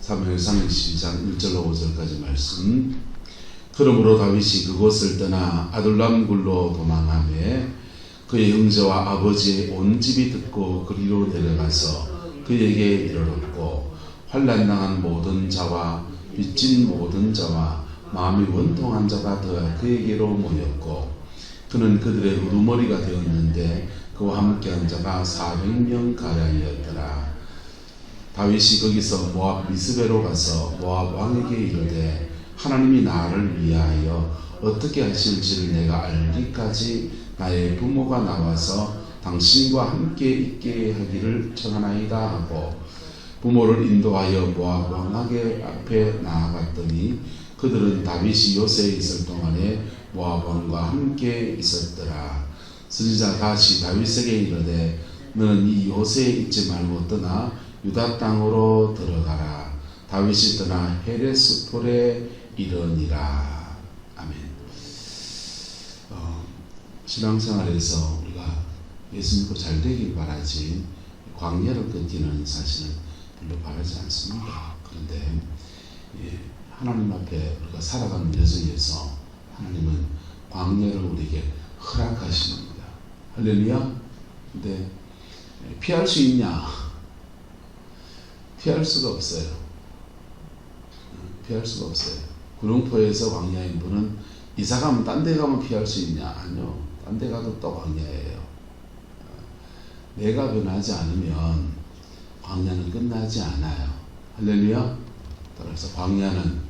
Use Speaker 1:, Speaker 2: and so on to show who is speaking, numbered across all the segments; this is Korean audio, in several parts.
Speaker 1: 사무엘상 12장 1절로 5절까지 말씀. 그러므로 다윗이 그곳을 떠나 아둘람 굴로 도망하며 그의 형제와 아버지의 온 집이 듣고 그리로 내려가서 그에게 이르렀고 환난당한 모든 자와 빚진 모든 자와 마음이 원통한 자가 다 그에게로 모였고 그는 그들의 우두머리가 되었는데 그와 함께한 자가 400명 가량이었더라. 다윗이 거기서 모압 미스베로 가서 모압 왕에게 이르되 하나님이 나를 위하여 어떻게 하실지를 내가 알기까지 나의 부모가 나와서 당신과 함께 있게 하기를 청하나이다 하고 부모를 인도하여 모압 왕에게 앞에 나아갔더니 그들은 다윗이 요새에 있을 동안에 모압 왕과 함께 있었더라. 선지자 다시 다윗에게 이르되 너는 이 요새에 있지 말고 떠나 유다 땅으로 들어가라. 다윗이 떠나 헤레스폴에 이르니라. 아멘. 신앙생활에서 우리가 예수 믿고 잘 되길 바라지 광야를 끊기는 사실은 별로 바라지 않습니다. 그런데 하나님 앞에 우리가 살아가는 여정에서 하나님은 광야를 우리에게 허락하십니다. 할렐루야. 근데 피할 수 있냐? 피할 수가 없어요. 피할 수가 없어요. 구룡포에서 광야인 분은 이사 가면 딴 데 가면 피할 수 있냐? 아니요. 딴 데 가도 또 광야예요. 내가 변하지 않으면 광야는 끝나지 않아요. 할렐루야. 따라서 광야는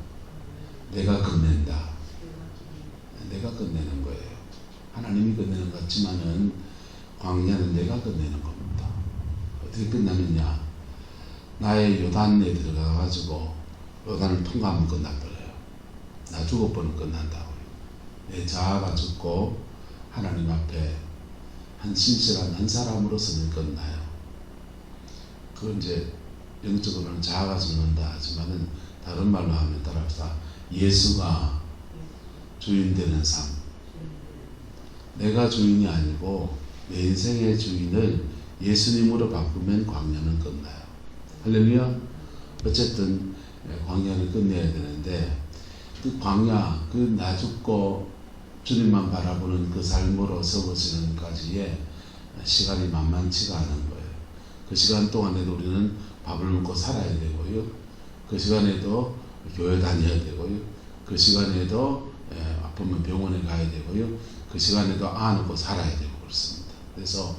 Speaker 1: 내가 끝낸다. 내가 끝내는 거예요. 하나님이 끝내는 것 같지만은 광야는 내가 끝내는 겁니다. 어떻게 끝나느냐? 나의 요단에 들어가가지고 요단을 통과하면 끝나버려요. 나 죽어버리면 끝난다고요. 내 자아가 죽고 하나님 앞에 한 신실한 한 사람으로서는 끝나요. 그건 이제 영적으로는 자아가 죽는다 하지만은 다른 말로 하면 따라합시다. 예수가 주인 되는 삶. 내가 주인이 아니고 내 인생의 주인을 예수님으로 바꾸면 광야는 끝나요. 할렐루야. 어쨌든 광야를 끝내야 되는데 그 광야, 그 나 죽고 주님만 바라보는 그 삶으로 접어지는까지의 시간이 만만치가 않은 거예요. 그 시간 동안에도 우리는 밥을 먹고 살아야 되고요. 그 시간에도 교회 다녀야 되고요. 그 시간에도 아프면 병원에 가야 되고요. 그 시간에도 안고 살아야 되고 그렇습니다. 그래서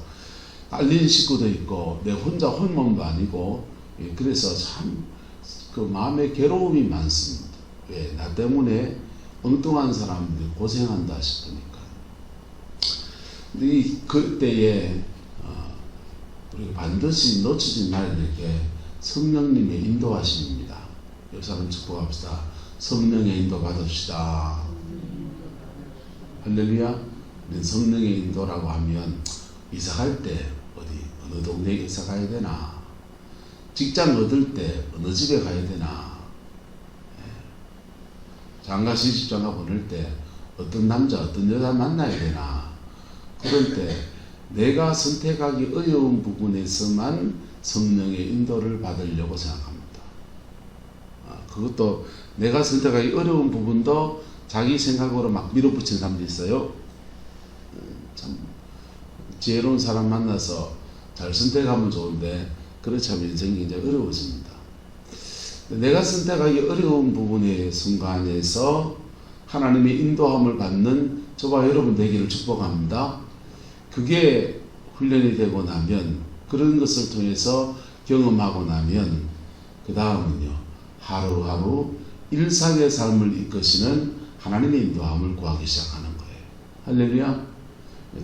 Speaker 1: 딸린 식구도 있고 내 혼자 홀몸도 아니고 그래서 참 그 마음에 괴로움이 많습니다. 왜? 나 때문에 엉뚱한 사람들이 고생한다 싶으니까. 근데 그때에 우리가 반드시 놓치지 말아야 될 게 성령님의 인도하심입니다. 옆 사람 축복합시다. 성령의 인도 받읍시다. 할렐루야. 성령의 인도라고 하면 이사 갈 때 어느 동네에 이사 가야 되나, 직장 얻을 때 어느 집에 가야 되나, 장가 시집장가 보낼 때 어떤 남자 어떤 여자 만나야 되나, 그럴 때 내가 선택하기 어려운 부분에서만 성령의 인도를 받으려고 생각합니다. 그것도 내가 선택하기 어려운 부분도 자기 생각으로 막 밀어붙이는 사람도 있어요. 참 지혜로운 사람 만나서 잘 선택하면 좋은데 그렇지 않으면 인생이 굉장히 어려워집니다. 내가 선택하기 어려운 부분의 순간에서 하나님의 인도함을 받는 저와 여러분 되기를 축복합니다. 그게 훈련이 되고 나면, 그런 것을 통해서 경험하고 나면 그 다음은요, 하루하루 일상의 삶을 이끄시는 하나님의 인도함을 구하기 시작하는 거예요. 할렐루야.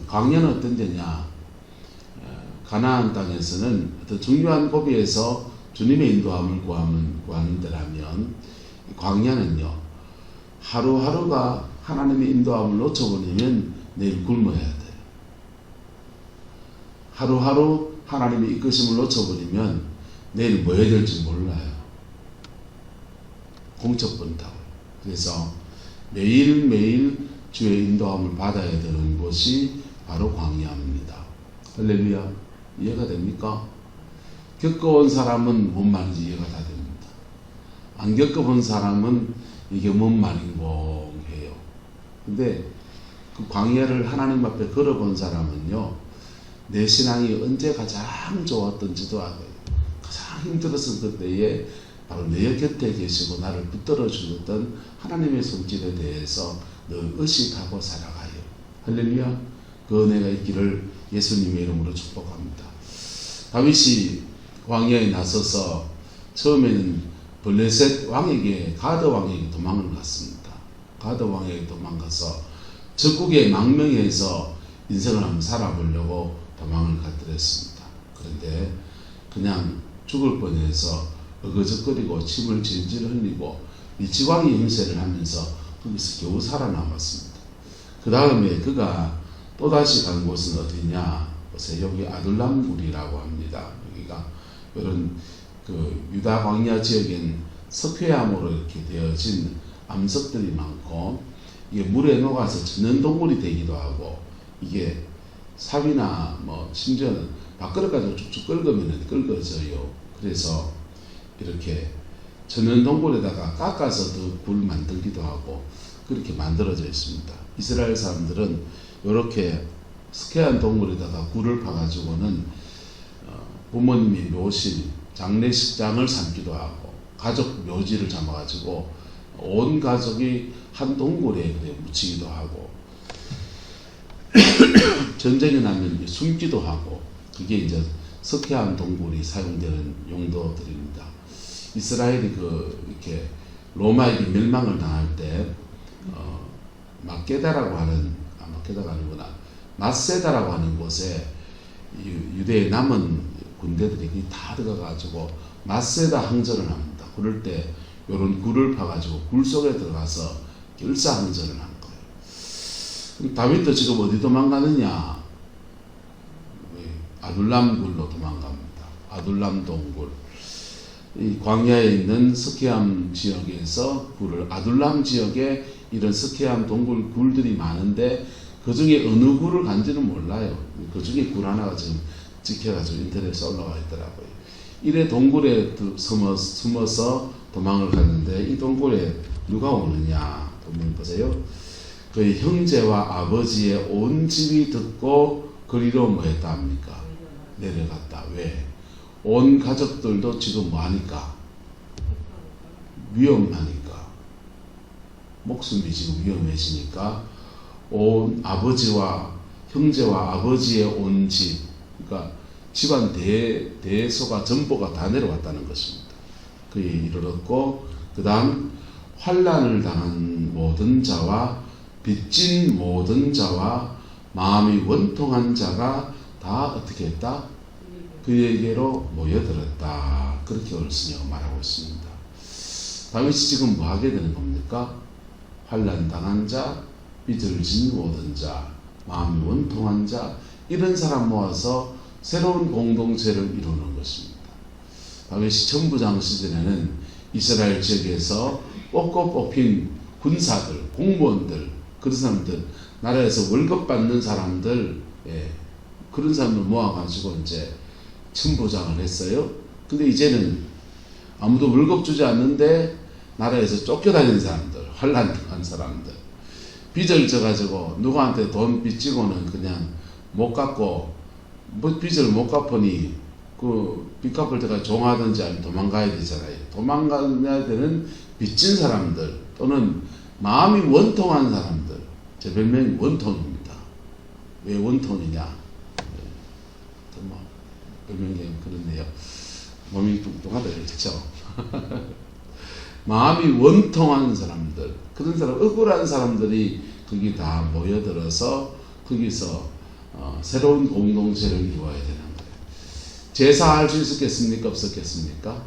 Speaker 1: 광야는 어떤 데냐? 가나안 땅에서는 어떤 중요한 고비에서 주님의 인도함을 구하는 데라면, 광야는요, 하루하루가 하나님의 인도함을 놓쳐버리면 내일 굶어야 돼요. 하루하루 하나님의 이끄심을 놓쳐버리면 내일 뭐 해야 될지 몰라요. 공척본다고요. 그래서 매일매일 주의 인도함을 받아야 되는 곳이 바로 광야입니다. 할렐루야. 이해가 됩니까? 겪어온 사람은 뭔 말인지 이해가 다 됩니다. 안 겪어본 사람은 이게 뭔 말인고 해요. 근데 그 광야를 하나님 앞에 걸어본 사람은요, 내 신앙이 언제 가장 좋았던지도 알아요. 가장 힘들었을 그때에 바로 내 곁에 계시고 나를 붙들어 주셨던 하나님의 손길에 대해서 늘 의식하고 살아가요. 할렐루야. 그 은혜가 있기를 예수님의 이름으로 축복합니다. 다윗이 광야에 나서서 처음에는 블레셋 왕에게, 가드 왕에게 도망을 갔습니다. 가드 왕에게 도망가서 적국의 망명해서 인생을 한번 살아보려고 도망을 갔더랬습니다. 그런데 그냥 죽을 뻔해서 어거적거리고 침을 질질 흘리고 일지광이 형세를 하면서 거기서 겨우 살아남았습니다. 그 다음에 그가 또다시 간 곳은 어디냐? 여기 아둘람 굴이라고 합니다. 여기가 이런 그 유다 광야 지역엔 석회암으로 이렇게 되어진 암석들이 많고, 이게 물에 녹아서 천연동굴이 되기도 하고, 이게 삽이나 뭐 심지어는 밥그릇 가지고 쭉쭉 끓으면 끓어져요. 그래서 이렇게 천연동굴에다가 깎아서 더 굴 만들기도 하고 그렇게 만들어져 있습니다. 이스라엘 사람들은 이렇게 스케한 동굴에다가 굴을 파가지고는 부모님이 묘실, 장례식장을 삼기도 하고, 가족 묘지를 잡아가지고 온 가족이 한 동굴에 묻히기도 하고, 전쟁이 나면 숨기도 하고, 그게 이제 석회암 동굴이 사용되는 용도들입니다. 이스라엘이 이렇게 로마에게 멸망을 당할 때 마케다라고 하는, 마케다가 아니구나, 마세다라고 하는 곳에 유대의 남은 군대들이 다 들어가가지고 마세다 항전을 합니다. 그럴 때 이런 굴을 파가지고 굴 속에 들어가서 결사항전을 한 거예요. 그럼 다윗도 지금 어디 도망가느냐? 아둘람 굴로 도망갑니다. 아둘람 동굴. 이 광야에 있는 스키암 지역에서 굴을, 아둘람 지역에 이런 스키암 동굴 굴들이 많은데 그 중에 어느 굴을 간지는 몰라요. 그 중에 굴 하나가 지금 찍혀가지고 인터넷에 올라와 있더라고요. 이래 동굴에 숨어서 도망을 갔는데, 이 동굴에 누가 오느냐? 보면 보세요. 그의 형제와 아버지의 온 집이 듣고 그리로 뭐 했다 합니까? 내려갔다. 왜? 온 가족들도 지금 뭐 하니까? 위험하니까. 목숨이 지금 위험해지니까 온 아버지와 형제와 아버지의 온 집, 그러니까 집안 대소가 전부가 다 내려왔다는 것입니다. 그에 이르렀고, 그 다음 환난을 당한 모든 자와 빚진 모든 자와 마음이 원통한 자가 다 어떻게 했다? 그에게로 모여들었다. 그렇게 오늘 성경은 말하고 있습니다. 다윗이 지금 뭐 하게 되는 겁니까? 환난 당한 자, 빚을 진 모든 자, 마음이 원통한 자, 이런 사람 모아서 새로운 공동체를 이루는 것입니다. 다윗이 천부장 시절에는 이스라엘 지역에서 뽑고 뽑힌 군사들, 공무원들, 그런 사람들, 나라에서 월급 받는 사람들, 그런 사람들 모아가지고 이제 천부장을 했어요. 근데 이제는 아무도 월급 주지 않는데 나라에서 쫓겨다니는 사람들, 환난 당한 사람들, 빚을 져가지고 누구한테 돈 빚지고는 그냥 못 갚고, 뭐 빚을 못 갚으니 그 빚 갚을 때까지 종하든지 아니면 도망가야 되잖아요. 도망가야 되는 빚진 사람들, 또는 마음이 원통한 사람들, 제 별명이 원통입니다. 왜 원통이냐? 뭐 별명이 그렇네요. 몸이 뚱뚱하다 그렇죠. 마음이 원통한 사람들, 그런 사람, 억울한 사람들이 거기 다 모여들어서 거기서 새로운 공동체를 이루어야 되는 거예요. 제사할 수 있었겠습니까? 없었겠습니까?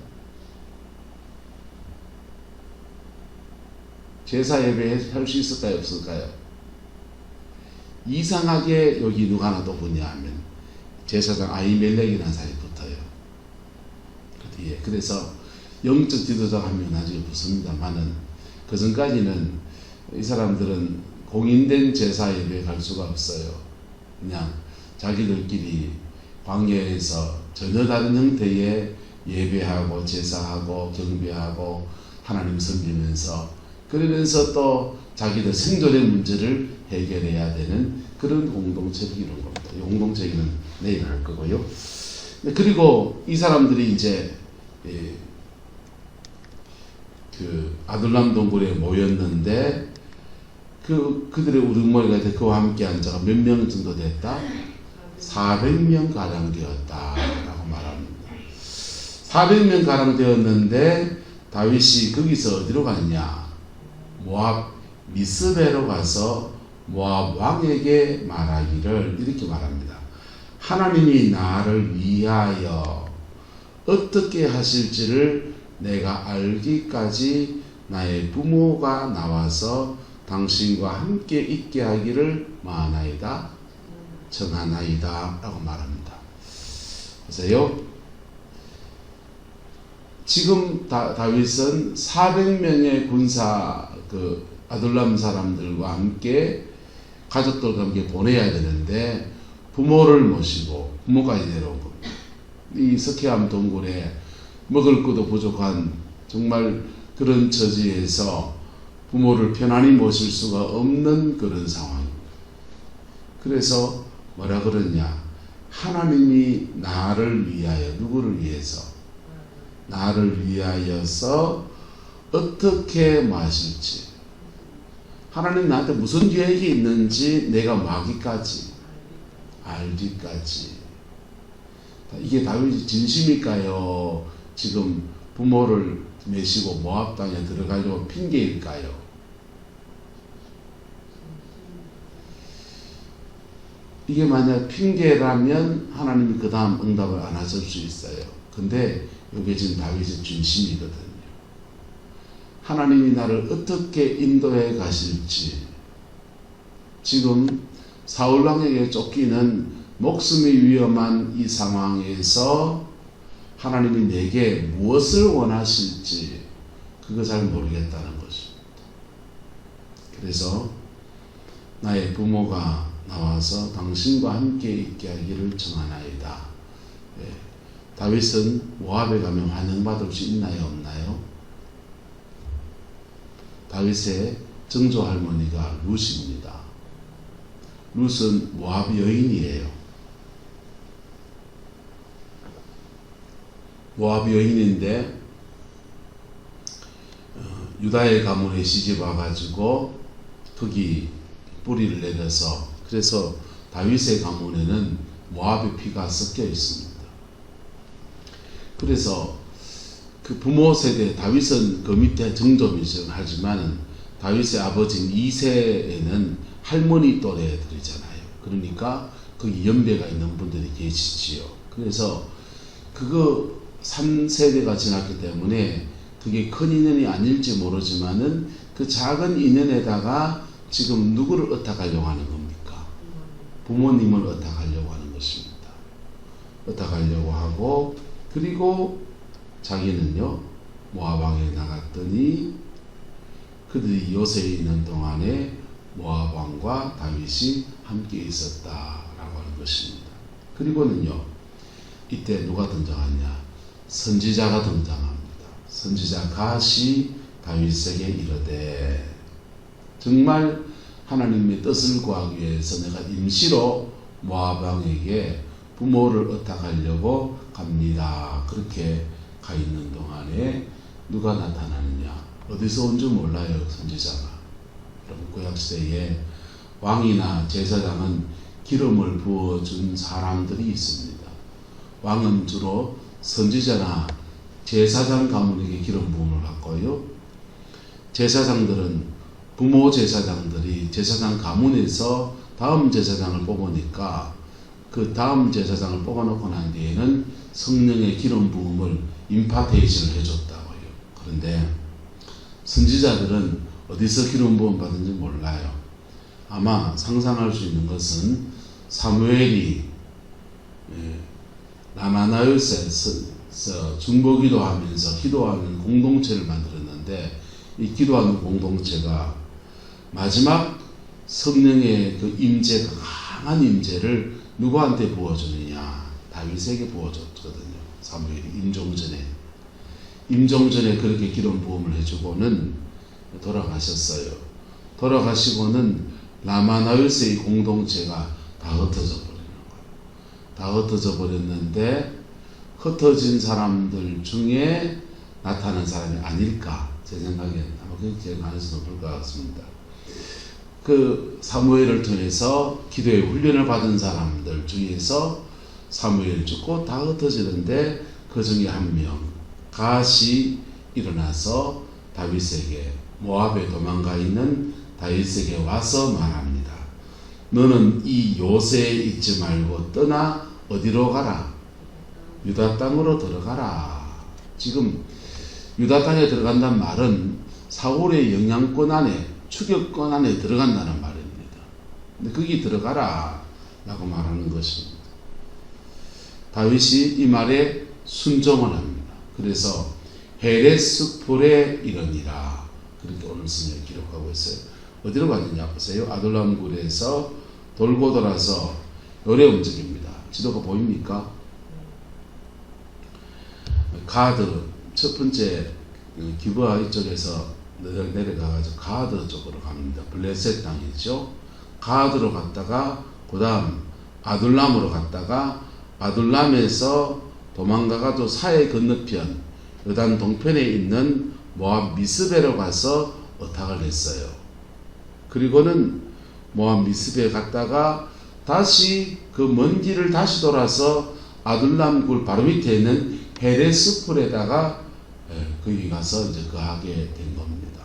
Speaker 1: 제사 예배 할 수 있을까요? 없을까요? 이상하게 여기 누가 하나 또 보냐 하면 제사장 아히멜렉이라는 사람이 붙어요. 그 뒤에. 그래서 영적 지도자가 한 명 나중에 붙습니다만은, 그 전까지는 이 사람들은 공인된 제사 예배에 갈 수가 없어요. 그냥 자기들끼리 광야에서 전혀 다른 형태의 예배하고 제사하고 경배하고 하나님 섬기면서 그러면서 또 자기들 생존의 문제를 해결해야 되는 그런 공동체를 이루는 겁니다. 이 공동체는 내일 할 거고요. 그리고 이 사람들이 이제 그 아둘람 동굴에 모였는데 그들의 우두머리가 그와 함께 한 자가 몇 명 정도 됐다? 400명 가량 되었다라고 말합니다. 400명 가량 되었는데 다윗이 거기서 어디로 갔냐? 모압 미스베로 가서 모압 왕에게 말하기를 이렇게 말합니다. 하나님이 나를 위하여 어떻게 하실지를 내가 알기까지 나의 부모가 나와서 당신과 함께 있게 하기를 마나이다 정하나이다 라고 말합니다. 보세요. 지금 다윗은 400명의 군사 아둘람 사람들과 함께 가족들과 함께 보내야 되는데 부모를 모시고 부모까지 내려온 겁니다. 이 스키암 동굴에 먹을 것도 부족한 정말 그런 처지에서 부모를 편안히 모실 수가 없는 그런 상황입니다. 그래서 뭐라 그러냐? 하나님이 나를 위하여, 누구를 위해서? 나를 위하여서 어떻게 마실지, 하나님 나한테 무슨 계획이 있는지 내가 마기까지 알기까지. 이게 다윗이 진심일까요? 지금 부모를 메시고 모압 땅에 들어가려고 핑계일까요? 이게 만약 핑계라면 하나님이 그 다음 응답을 안 하실 수 있어요. 근데 이게 지금 다윗의 진심이거든요. 하나님이 나를 어떻게 인도해 가실지, 지금 사울왕에게 쫓기는 목숨이 위험한 이 상황에서 하나님이 내게 무엇을 원하실지 그거 잘 모르겠다는 것입니다. 그래서 나의 부모가 나와서 당신과 함께 있게 하기를 청하나이다. 다윗은 모압에 가면 환영받을 수 있나요? 없나요? 다윗의 증조 할머니가 룻입니다. 룻은 모압 여인이에요. 모압 여인인데 유다의 가문에 시집 와가지고 거기 뿌리를 내려서, 그래서 다윗의 가문에는 모압의 피가 섞여 있습니다. 그래서 그 부모 세대, 다윗은 그 밑에 정조미죠. 하지만 다윗의 아버지인 이새에는 할머니 또래들이잖아요. 그러니까 거기 연배가 있는 분들이 계시지요. 그래서 그거 3세대가 지났기 때문에 그게 큰 인연이 아닐지 모르지만은 그 작은 인연에다가 지금 누구를 의탁하려고 하는 겁니까? 부모님을 의탁하려고 하는 것입니다. 의탁하려고 하고, 그리고 자기는요 모압 왕에 나갔더니 그들이 요새에 있는 동안에 모압 왕과 다윗이 함께 있었다라고 하는 것입니다. 그리고는요 이때 누가 등장하냐? 선지자가 등장합니다. 선지자 갓이 다윗에게 이르되, 정말 하나님의 뜻을 구하기 위해서 내가 임시로 모압 왕에게 부모를 의탁하려고 갑니다. 그렇게 가 있는 동안에 누가 나타나느냐? 어디서 온 줄 몰라요, 선지자가. 여러분, 구약시대에 왕이나 제사장은 기름을 부어준 사람들이 있습니다. 왕은 주로 선지자나 제사장 가문에게 기름 부음을 받고요. 제사장들은 부모 제사장들이 제사장 가문에서 다음 제사장을 뽑으니까 그 다음 제사장을 뽑아놓고 난 뒤에는 성령의 기름 부음을 임파테이션을 해줬다고요. 그런데 선지자들은 어디서 기름 부음 받은지 몰라요. 아마 상상할 수 있는 것은 사무엘이 라마나요스에서 중보기도하면서 기도하는 공동체를 만들었는데, 이 기도하는 공동체가 마지막 성령의 그 임재, 강한 임재를 누구한테 부어주느냐? 다윗에게 부어줬거든요. 사무엘이 임종 전에. 임종전에 그렇게 기름 부음을 해주고는 돌아가셨어요. 돌아가시고는 라마나요스의 공동체가 다 흩어져 버리는 거예요. 다 흩어져 버렸는데 흩어진 사람들 중에 나타난 사람이 아닐까, 제 생각에는 아마 그렇게 가능성이 높을 것 같습니다. 그 사무엘을 통해서 기도의 훈련을 받은 사람들 중에서 사무엘을 죽고 다 흩어지는데 그 중에 한 명 갓이 일어나서 다윗에게, 모압에 도망가 있는 다윗에게 와서 말합니다. 너는 이 요새에 있지 말고 떠나 어디로 가라? 유다 땅으로 들어가라. 지금 유다 땅에 들어간다는 말은 사울의 영향권 안에, 추격권 안에 들어간다는 말입니다. 근데 거기 들어가라 라고 말하는 것입니다. 다윗이 이 말에 순종을 합니다. 그래서 헤레스폴에 이르니라, 그렇게 오늘 성경에 기록하고 있어요. 어디로 갔느냐 보세요. 아둘람 굴에서 돌고 돌아서 요래 움직입니다. 지도가 보입니까? 가드, 첫 번째 기브아 이쪽에서 내려가가지고 가드 쪽으로 갑니다. 블레셋 땅이죠. 가드로 갔다가 그 다음 아둘람으로 갔다가 아둘람에서 도망가가지고 사해 건너편 요단 동편에 있는 모압 미스베로 가서 어탁을 했어요. 그리고는 모압 미스베에 갔다가 다시 그 먼 길을 다시 돌아서 아둘람 굴 바로 밑에 있는 헤레스풀에다가 거기 가서 이제 거하게 된 겁니다.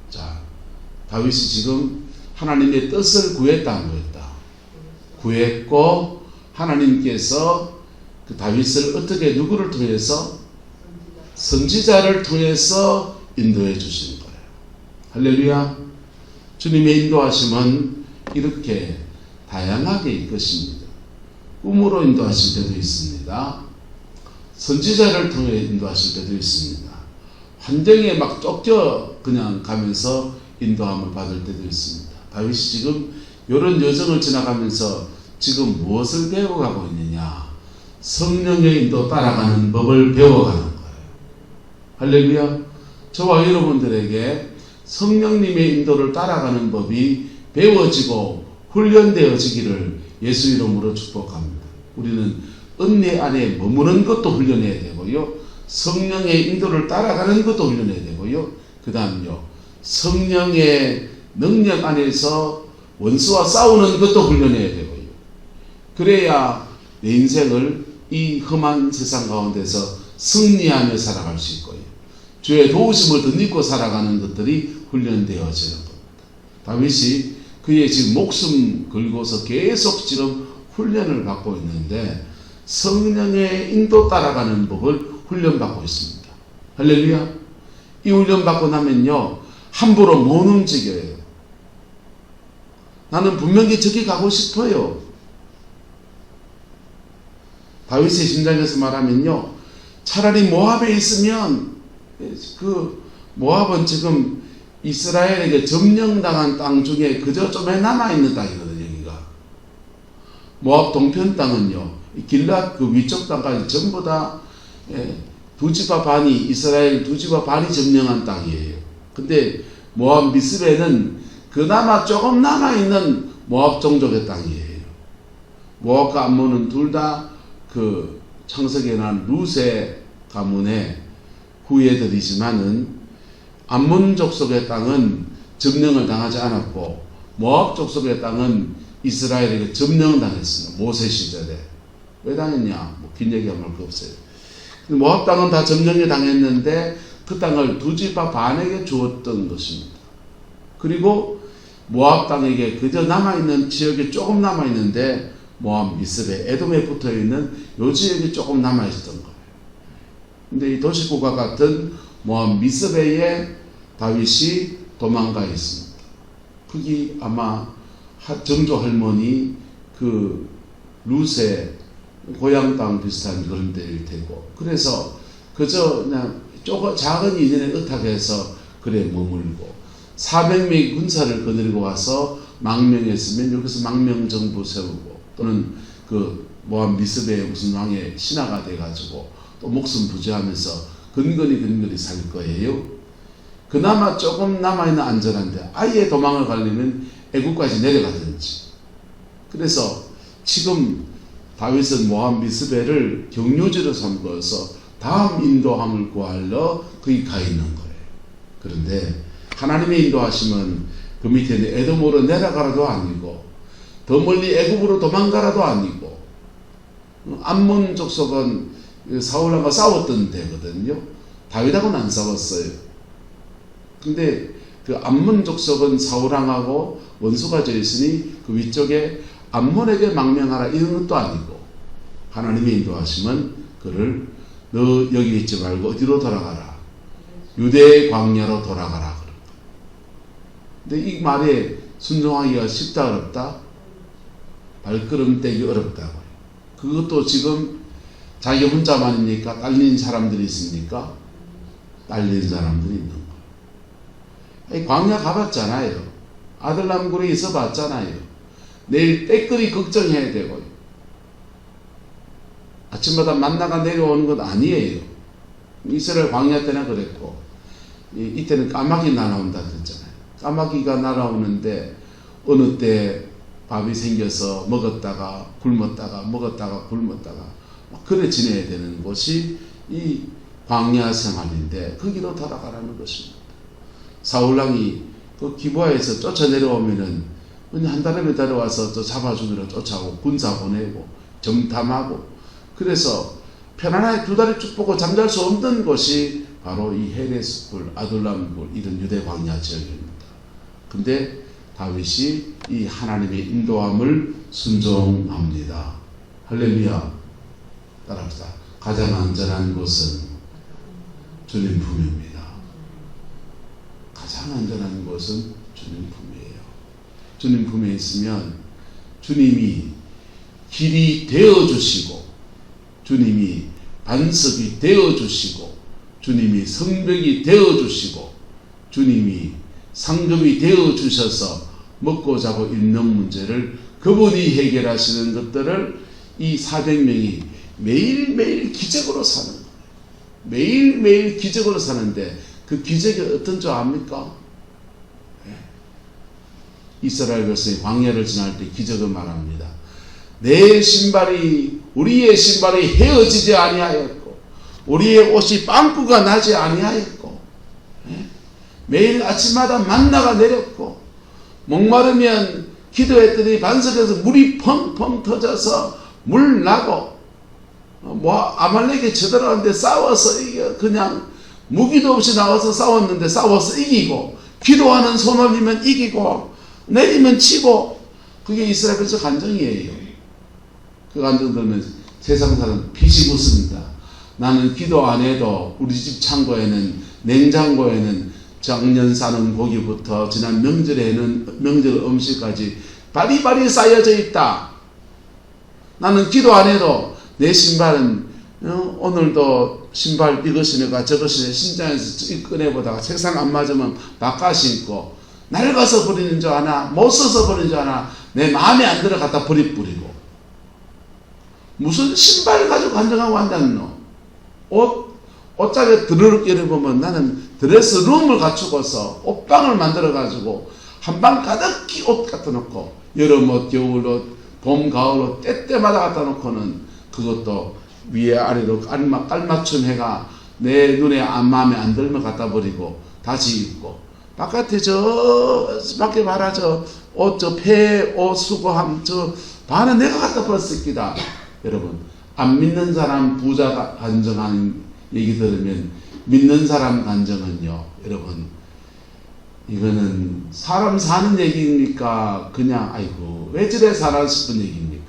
Speaker 1: 자, 다윗이 지금 하나님의 뜻을 구했다 안 구했다? 구했고, 하나님께서 그 다윗을 어떻게, 누구를 통해서? 선지자를 통해서 인도해 주신 거예요. 할렐루야. 주님의 인도하심은 이렇게 다양하게 이끄십니다. 꿈으로 인도하실 때도 있습니다. 선지자를 통해 인도하실 때도 있습니다. 환경에 막 쫓겨 그냥 가면서 인도함을 받을 때도 있습니다. 다윗이 지금 이런 여정을 지나가면서 지금 무엇을 배워가고 있느냐? 성령의 인도 따라가는 법을 배워가는 거예요. 할렐루야. 저와 여러분들에게 성령님의 인도를 따라가는 법이 배워지고 훈련되어지기를 예수 이름으로 축복합니다. 우리는 은혜 안에 머무는 것도 훈련해야 되고요, 성령의 인도를 따라가는 것도 훈련해야 되고요, 그 다음요 성령의 능력 안에서 원수와 싸우는 것도 훈련해야 되고요. 그래야 내 인생을 이 험한 세상 가운데서 승리하며 살아갈 수 있고요, 주의 도우심을 덧입고 살아가는 것들이 훈련되어지는 겁니다. 다윗이 그의 지금 목숨 걸고서 계속 지금 훈련을 받고 있는데 성령의 인도 따라가는 법을 훈련받고 있습니다. 할렐루야. 이 훈련받고 나면요 함부로 못 움직여요. 나는 분명히 저기 가고 싶어요. 다윗의 심장에서 말하면요, 차라리 모압에 있으면, 그 모압은 지금 이스라엘에게 점령당한 땅 중에 그저 좀에 남아있는 땅이거든요. 여기가 모압 동편 땅은요, 길랏 그 위쪽 땅까지 전부 다 두 지파 반이, 이스라엘 두 지파 반이 점령한 땅이에요. 근데 모압 미스베는 그나마 조금 남아있는 모압 종족의 땅이에요. 모압과 암몬은 둘 다 그 창세기에 나온 룻의 가문의 후예들이지만은 암몬 족속의 땅은 점령을 당하지 않았고 모압 족속의 땅은 이스라엘에게 점령을 당했습니다. 모세 시절에. 왜 당했냐? 뭐 긴 얘기하면 할 거 없어요. 모압 땅은 다 점령이 당했는데 그 땅을 두 지파 반에게 주었던 것입니다. 그리고 모압 땅에게 그저 남아있는 지역이 조금 남아있는데 모압 미스베, 에돔에 붙어있는 요 지역이 조금 남아있었던 거예요. 근데 이 도시국과 같은 모압 미스베에 다윗이 도망가 있습니다. 거기 아마 정조 할머니 그 룻의 고향 땅 비슷한 그런 데일 테고, 그래서 그저 그냥 작은 인연에 의탁해서 그래 머물고 400명의 군사를 거느리고 와서 망명했으면 여기서 망명정부 세우고, 또는 그 모압 미스베의 무슨 왕의 신하가 돼가지고 또 목숨 부지하면서 근근히 살 거예요. 그나마 조금 남아있는 안전한데 아예 도망을 가려면 애국까지 내려가든지. 그래서 지금 다윗은 모압 미스베를 경유지로 삼고서 다음 인도함을 구하러 거기 가 있는 거예요. 그런데 하나님의 인도하심은 그 밑에 있는 에돔으로 내려가라도 아니고 더 멀리 애국으로 도망가라도 아니고, 암몬 족속은 사울과 싸웠던 데거든요. 다윗하고는 안 싸웠어요. 근데 그 암몬 족속은 사울왕하고 원수가 져 있으니 그 위쪽에 암몬에게 망명하라 이런 것도 아니고, 하나님의 인도하심은 그를 너 여기 있지 말고 어디로 돌아가라, 유대의 광야로 돌아가라 그런 거예요. 근데 이 말에 순종하기가 쉽다 어렵다? 발걸음 떼기 어렵다고요. 그것도 지금 자기 혼자만입니까? 딸린 사람들이 있습니까? 딸린 사람들이 있는 거예요. 광야 가봤잖아요. 아들람굴에 있어 봤잖아요. 내일 때끌이 걱정해야 되고요. 아침마다 만나가 내려오는 건 아니에요. 이스라엘 광야 때나 그랬고, 이때는 까마귀 날아온다 그랬잖아요. 까마귀가 날아오는데 어느 때 밥이 생겨서 먹었다가 굶었다가 먹었다가 굶었다가 그래 지내야 되는 곳이 이 광야 생활인데 거기로 돌아가라는 것입니다. 사울왕이 그 기브아에서 쫓아 내려오면은 한 달에 몇 달에 와서 또 잡아주기로 쫓아오고 군사 보내고 점탐하고, 그래서 편안하게 두 다리 쭉 뻗고 잠잘 수 없는 곳이 바로 이 헤레스굴, 아둘람굴 이런 유대 광야 지역입니다. 근데 다윗이 이 하나님의 인도함을 순종합니다. 할렐루야. 따라합시다. 가장 안전한 곳은 주님 품입니다. 가장 안전한 곳은 주님 품이에요. 주님 품에 있으면 주님이 길이 되어주시고, 주님이 반석이 되어주시고, 주님이 성벽이 되어주시고, 주님이 상급이 되어주셔서 먹고 자고 있는 문제를 그분이 해결하시는 것들을 이 400명이 매일매일 기적으로 사는 거예요. 매일매일 기적으로 사는데 그 기적이 어떤 줄 압니까? 이스라엘 백성이 광야를 지날 때 기적을 말합니다. 내 신발이, 우리의 신발이 헤어지지 아니하였고 우리의 옷이 빵꾸가 나지 아니하였고, 매일 아침마다 만나가 내렸고, 목마르면 기도했더니 반석에서 물이 펑펑 터져서 물 나고, 아말렉이 쳐들어왔는데 싸워서 이겨, 그냥 무기도 없이 나와서 싸웠는데 싸워서 이기고, 기도하는 손 올리면 이기고 내리면 치고, 그게 이스라엘 백성 간증이에요. 그 간증 들으면 세상 사람 빛이 붙습니다. 나는 기도 안 해도 우리 집 창고에는, 냉장고에는 작년 사는 고기부터 지난 명절에는 명절 음식까지 바리바리 쌓여져 있다. 나는 기도 안 해도 내 신발은 오늘도 신발 이거 신을까 저거 신을 신장에서 꺼내보다가 색상 안 맞으면 바꿔 신고, 낡아서 버리는 줄 아나 못 써서 버리는 줄 아나 내 마음에 안 들어 갖다 버리고, 무슨 신발 가지고 간증하고 앉았노? 옷장에 드러럽게 보면 나는 드레스 룸을 갖추고서 옷방을 만들어 가지고 한방 가득히 옷 갖다 놓고, 여름 옷, 겨울 옷, 봄, 가을 옷 때때마다 갖다 놓고는 그것도 위에 아래로 깔맞춤 해가 내 눈에 마음에 안 들면 갖다 버리고 다시 입고, 바깥에 밖에 봐라 옷 폐 옷 수거함 반은 내가 갖다 버렸을 기다. 여러분, 안 믿는 사람 부자가 간증하는 얘기 들으면 믿는 사람 간증은요, 여러분, 이거는 사람 사는 얘기입니까? 그냥 아이고 왜 저래 사나 싶은 얘기입니까?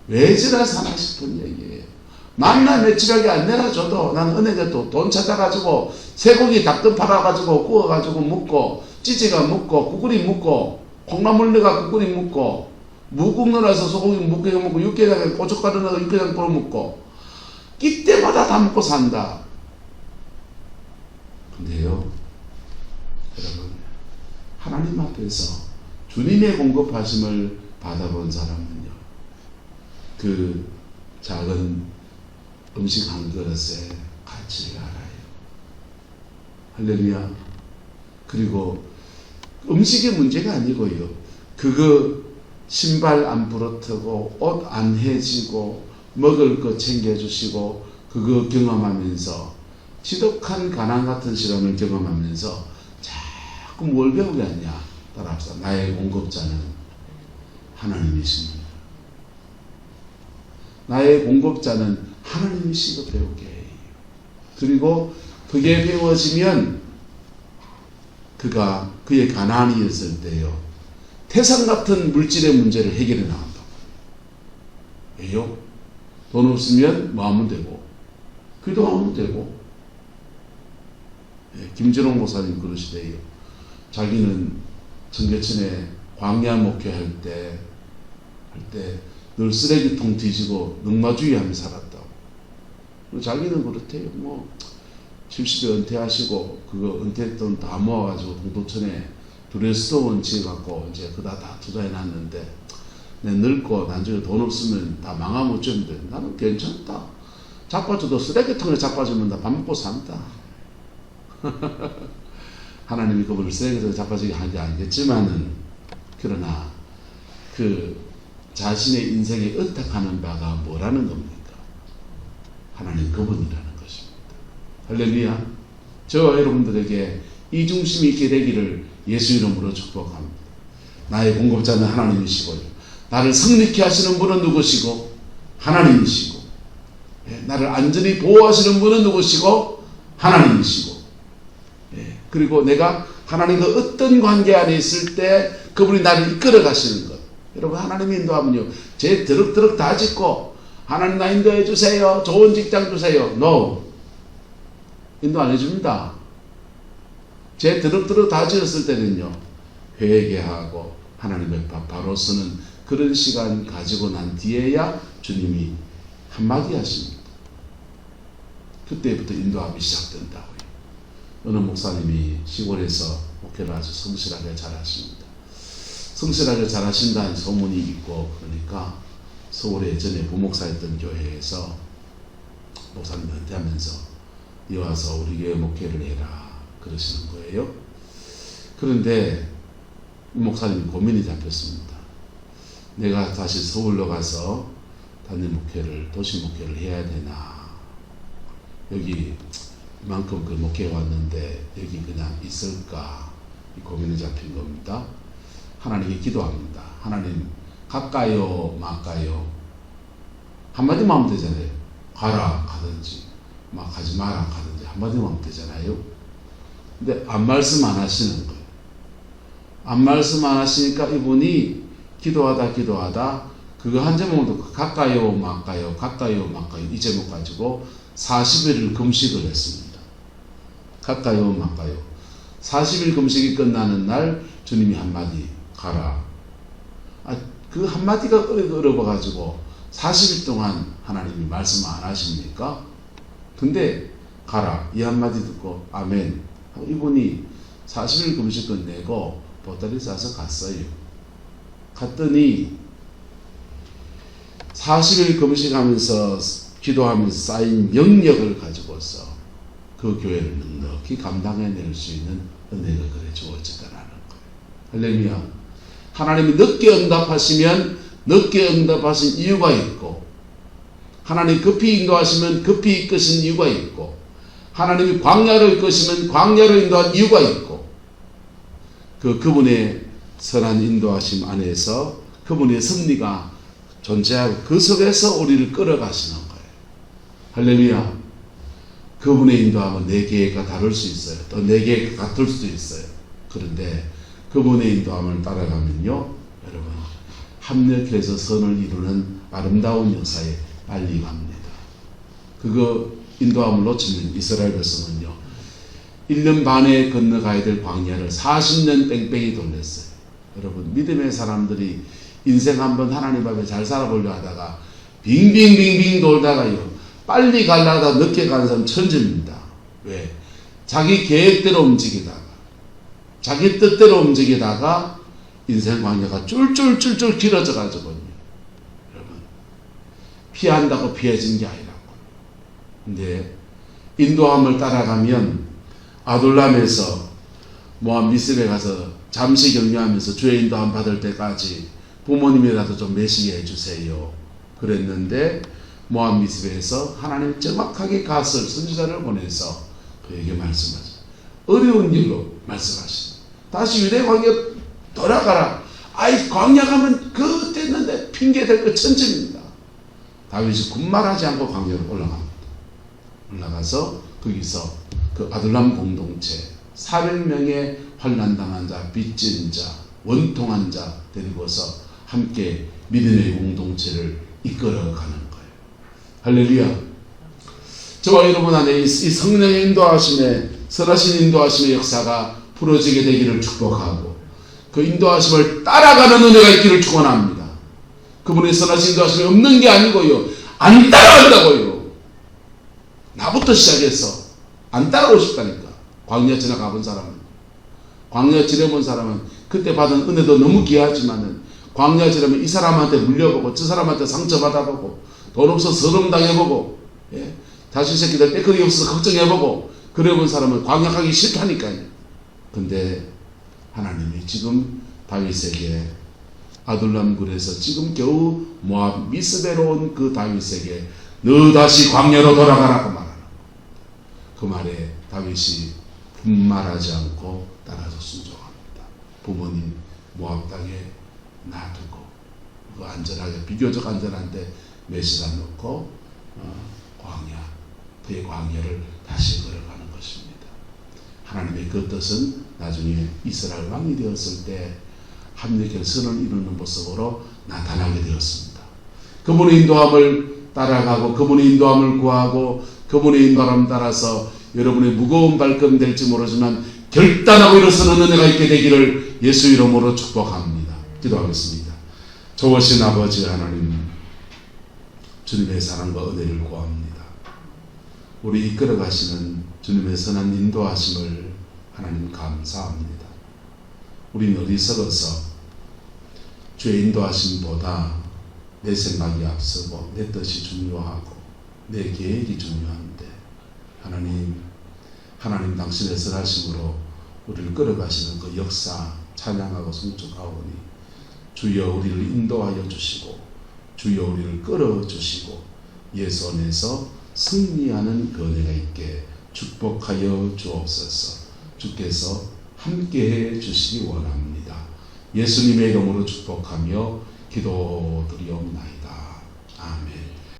Speaker 1: 왜 저래 사나 싶은 얘기예요. 만나 며칠하게 안 내놔줘도 나는 은혜가 또 돈 찾아가지고 쇠고기 닭도 팔아가지고 구워가지고 먹고, 찌찌가 먹고, 구꾸리 먹고, 콩나물 넣어가 구꾸리 먹고, 무국 넣어서 소고기 묵게 먹고, 육개장에 고춧가루 넣어서 육개장 뿌려 먹고, 끼 때마다 다 먹고 산다. 근데요, 여러분, 하나님 앞에서 주님의 공급하심을 받아본 사람은요, 그 작은 음식 한 그릇에 가치를 알아요. 할렐루야. 그리고 음식의 문제가 아니고요. 그거 신발 안 부러뜨고 옷 안 해지고 먹을 거 챙겨주시고 그거 경험하면서 지독한 가난 같은 시련을 경험하면서 자꾸 뭘 배우게 하냐. 따라합시다. 나의 공급자는 하나님이십니다. 나의 공급자는 하나님이시고 배우게 해요. 그리고 그게 배워지면 그가 그의 가난이었을 때요. 태산 같은 물질의 문제를 해결해 나간다고. 왜요? 돈 없으면 뭐 하면 되고 기도하면 되고. 김진홍 목사님 그러시대요. 자기는 청계천에 광야 목회할 때 늘 쓰레기통 뒤지고 늑마주의하며 살았다고. 자기는 그렇대요. 뭐 70대 은퇴하시고 그거 은퇴돈 다 모아가지고 동도천에 두레스토원 지어갖고 이제 그다 다 투자해놨는데 내 늙고 나중에 돈 없으면 다 망하면 어쩌는데 나는 괜찮다. 자빠져도 쓰레기통에 자빠지면 나 밥 먹고 산다. 하나님이 그분을 쓰레기통에 자빠지게 하지 않겠지만은 그러나 그 자신의 인생에 의탁하는 바가 뭐라는 겁니까? 하나님 그분이라는 것입니다. 할렐루야. 저와 여러분들에게 이 중심이 있게 되기를 예수 이름으로 축복합니다. 나의 공급자는 하나님이시고요. 나를 승리케 하시는 분은 누구시고? 하나님이시고. 나를 안전히 보호하시는 분은 누구시고? 하나님이시고. 그리고 내가 하나님과 어떤 관계 안에 있을 때 그분이 나를 이끌어 가시는 것. 여러분 하나님이 인도하면요. 제 드럭드럭 다 짓고 하나님 나 인도해 주세요. 좋은 직장 주세요. No. 인도 안 해줍니다. 제 드럭드럭 다 지었을 때는요. 회개하고 하나님의 바로 서는 그런 시간 가지고 난 뒤에야 주님이 한마디 하십니다. 그때부터 인도함이 시작된다고요. 어느 목사님이 시골에서 목회를 아주 성실하게 잘하십니다. 성실하게 잘하신다는 소문이 있고 그러니까 서울에 전에 부목사였던 교회에서 목사님 은퇴하면서 니 와서 우리 교회 목회를 해라 그러시는 거예요. 그런데 목사님이 고민이 잡혔습니다. 내가 다시 서울로 가서 단일 목회를 도시 목회를 해야 되나. 여기 이만큼 그 목회에 왔는데 여기 그냥 있을까 고민이 잡힌 겁니다. 하나님께 기도합니다. 하나님 갈까요 말까요? 한마디만 하면 되잖아요. 가라 가든지 막 가지 마라 가든지 한마디만 하면 되잖아요. 근데 안 말씀 안 하시는 거예요. 안 말씀 안 하시니까 이분이 기도하다 그거 한 제목도 갈까요 말까요 갈까요 말까요 이 제목 가지고 40일을 금식을 했습니다. 갈까요 말까요. 40일 금식이 끝나는 날 주님이 한마디 가라. 그 한마디가 어려워가지고 40일 동안 하나님이 말씀 안 하십니까? 근데 가라 이 한마디 듣고 아멘 이분이 40일 금식 끝내고 보따리 싸서 갔어요. 갔더니 40일 금식하면서 기도하면서 쌓인 영역을 가지고서 그 교회를 넉넉히 감당해낼 수 있는 은혜가 그래 주어지더라는 거예요. 할렐루야. 하나님이 늦게 응답하시면 늦게 응답하신 이유가 있고 하나님 급히 인도하시면 급히 이끄신 이유가 있고 하나님이 광야를 이끄시면 광야를 인도한 이유가 있고 그분의 선한 인도하심 안에서 그분의 승리가 존재하고 그 속에서 우리를 끌어가시는 거예요. 할렐루야. 그분의 인도함은 내 계획과 다를 수 있어요. 또 내 계획과 같을 수도 있어요. 그런데 그분의 인도함을 따라가면요. 여러분 합력해서 선을 이루는 아름다운 역사에 빨리 갑니다. 그거 인도함을 놓치면 이스라엘 백성은요. 1년 반에 건너가야 될 광야를 40년 뺑뺑이 돌렸어요. 여러분 믿음의 사람들이 인생 한번 하나님 앞에 잘 살아보려 하다가 빙빙빙빙 돌다가요. 빨리 가려다 늦게 가는 사람 천재입니다. 왜? 자기 계획대로 움직이다가 자기 뜻대로 움직이다가 인생 광야가 쫄쫄쫄쫄 길어져 가지고요. 여러분 피한다고 피해진 게 아니라고. 근데 인도함을 따라가면 아둘람에서 모압 미스베 가서 잠시 격려하면서 주의 인도함 받을 때까지 부모님이라도 좀 매시게 해주세요. 그랬는데 모압 미스베에서 하나님 정확하게 갓을 선지자를 보내서 그에게 말씀하셨어요. 어려운 일로 말씀하시죠. 다시 유대 광야 돌아가라. 아이 광야 가면 그 됐는데 핑계댈 거 천천입니다. 다윗이 군말하지 않고 광야로 올라갑니다. 올라가서 거기서 그 아둘람 공동체 400명의 환난당한 자, 빚진 자, 원통한 자 데리고서 함께 믿음의 공동체를 이끌어가는 거예요. 할렐루야. 저와 여러분 안에 이 성령의 인도하심에 선하신 인도하심의 역사가 풀어지게 되기를 축복하고 그 인도하심을 따라가는 은혜가 있기를 축원합니다. 그분의 선하신 인도하심이 없는 게 아니고요. 안 따라간다고요. 나부터 시작해서 안 따라오고 싶다니까. 광야 지나가본 사람은, 광야 지내본 사람은 그때 받은 은혜도 너무 귀하지만은 광야 지나면 이 사람한테 물려보고 저 사람한테 상처받아보고 돈 없어서 서름 당해보고 자식 새끼들 때거리 없어서 걱정해보고 그래본 사람은 광야 가기 싫다니까요. 근데 하나님이 지금 다윗에게 아둘람 굴에서 지금 겨우 모압 미스베로 온 그 다윗에게 너 다시 광야로 돌아가라고 말하는 그 말에 다윗이 분말하지 않고 따라서 순종합니다. 부모님 모압 땅에 놔두고 그 안전하게 비교적 안전한데 메시다 놓고 광야 그의 광야를 다시 걸어가는 것입니다. 하나님의 그 뜻은 나중에 이스라엘 왕이 되었을 때 합리 결선을 이루는 모습으로 나타나게 되었습니다. 그분의 인도함을 따라가고 그분의 인도함을 구하고 그분의 인도함을 따라서 여러분의 무거운 발걸음 될지 모르지만 결단하고 일어서는 은혜가 있게 되기를 예수 이름으로 축복합니다. 기도하겠습니다. 좋으신 아버지 하나님, 주님의 사랑과 은혜를 구합니다. 우리 이끌어 가시는 주님의 선한 인도하심을 하나님 감사합니다. 우리는 어리석어서 주의 인도하심보다 내 생각이 앞서고 내 뜻이 중요하고 내 계획이 중요한데 하나님 당신의 선하심으로 우리를 끌어가시는 그 역사 찬양하고 송축하오니 주여 우리를 인도하여 주시고 주여 우리를 끌어주시고 예수 안에서 승리하는 그 은혜가 있게 축복하여 주옵소서. 주께서 함께해 주시기 원합니다. 예수님의 이름으로 축복하며 기도드리옵나이다.